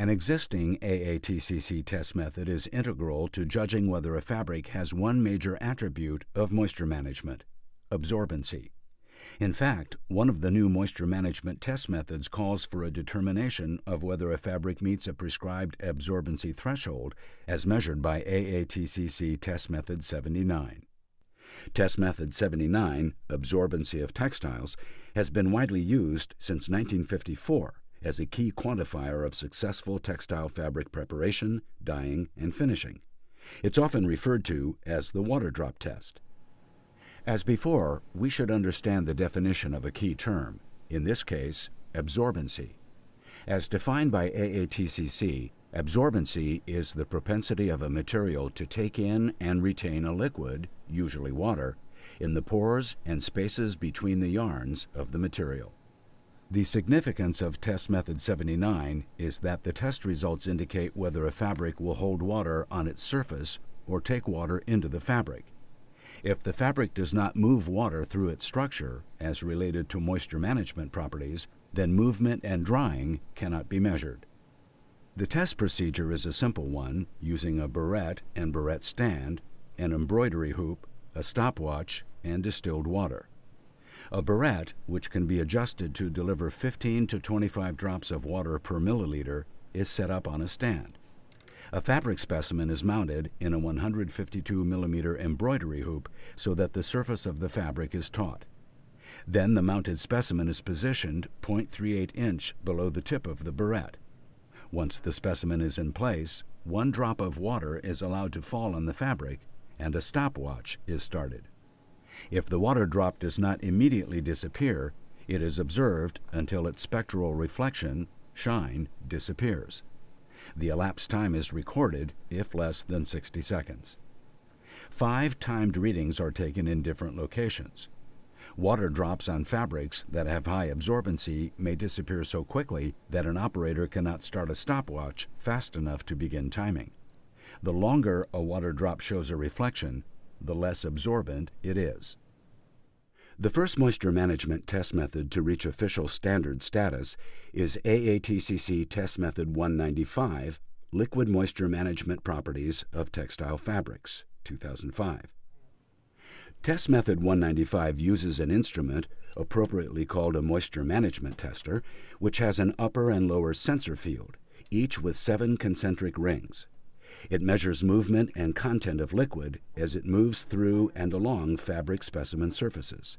An existing AATCC test method is integral to judging whether a fabric has one major attribute of moisture management: absorbency. In fact, one of the new moisture management test methods calls for a determination of whether a fabric meets a prescribed absorbency threshold as measured by AATCC Test Method 79. Test Method 79, Absorbency of Textiles, has been widely used since 1954 as a key quantifier of successful textile fabric preparation, dyeing, and finishing. It's often referred to as the water drop test. As before, we should understand the definition of a key term, in this case, absorbency. As defined by AATCC, absorbency is the propensity of a material to take in and retain a liquid, usually water, in the pores and spaces between the yarns of the material. The significance of Test Method 79 is that the test results indicate whether a fabric will hold water on its surface or take water into the fabric. If the fabric does not move water through its structure, as related to moisture management properties, then movement and drying cannot be measured. The test procedure is a simple one, using a burette and burette stand, an embroidery hoop, a stopwatch, and distilled water. A burette, which can be adjusted to deliver 15 to 25 drops of water per milliliter, is set up on a stand. A fabric specimen is mounted in a 152 millimeter embroidery hoop so that the surface of the fabric is taut. Then the mounted specimen is positioned 0.38 inch below the tip of the burette. Once the specimen is in place, 1 drop of water is allowed to fall on the fabric and a stopwatch is started. If the water drop does not immediately disappear, it is observed until its spectral reflection, shine, disappears. The elapsed time is recorded if less than 60 seconds. 5 timed readings are taken in different locations. Water drops on fabrics that have high absorbency may disappear so quickly that an operator cannot start a stopwatch fast enough to begin timing. The longer a water drop shows a reflection, the less absorbent it is. The first moisture management test method to reach official standard status is AATCC Test Method 195, Liquid Moisture Management Properties of Textile Fabrics, 2005. Test Method 195 uses an instrument, appropriately called a moisture management tester, which has an upper and lower sensor field, each with 7 concentric rings. It measures movement and content of liquid as it moves through and along fabric specimen surfaces.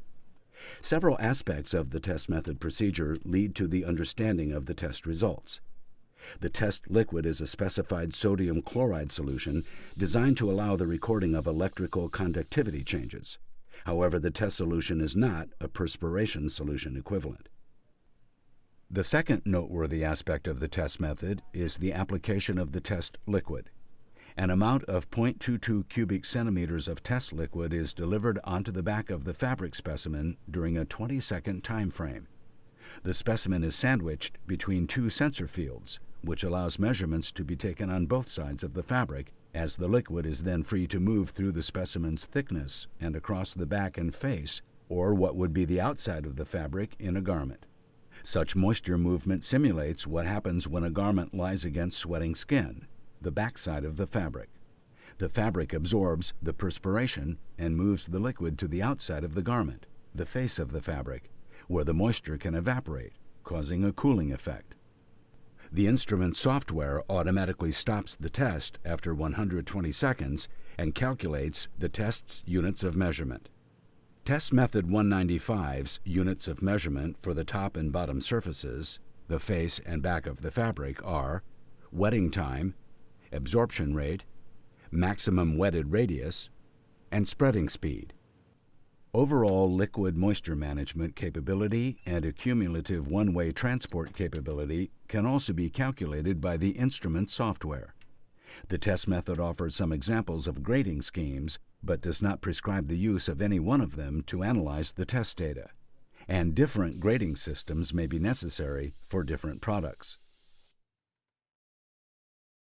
Several aspects of the test method procedure lead to the understanding of the test results. The test liquid is a specified sodium chloride solution designed to allow the recording of electrical conductivity changes. However, the test solution is not a perspiration solution equivalent. The second noteworthy aspect of the test method is the application of the test liquid. An amount of 0.22 cubic centimeters of test liquid is delivered onto the back of the fabric specimen during a 20-second time frame. The specimen is sandwiched between 2 sensor fields, which allows measurements to be taken on both sides of the fabric, as the liquid is then free to move through the specimen's thickness and across the back and face, or what would be the outside of the fabric in a garment. Such moisture movement simulates what happens when a garment lies against sweating skin, the backside of the fabric. The fabric absorbs the perspiration and moves the liquid to the outside of the garment, the face of the fabric, where the moisture can evaporate, causing a cooling effect. The instrument software automatically stops the test after 120 seconds and calculates the test's units of measurement. Test Method 195's units of measurement for the top and bottom surfaces, the face and back of the fabric, are wetting time, absorption rate, maximum wetted radius, and spreading speed. Overall liquid moisture management capability and a cumulative one-way transport capability can also be calculated by the instrument software. The test method offers some examples of grading schemes, but does not prescribe the use of any one of them to analyze the test data, and different grading systems may be necessary for different products.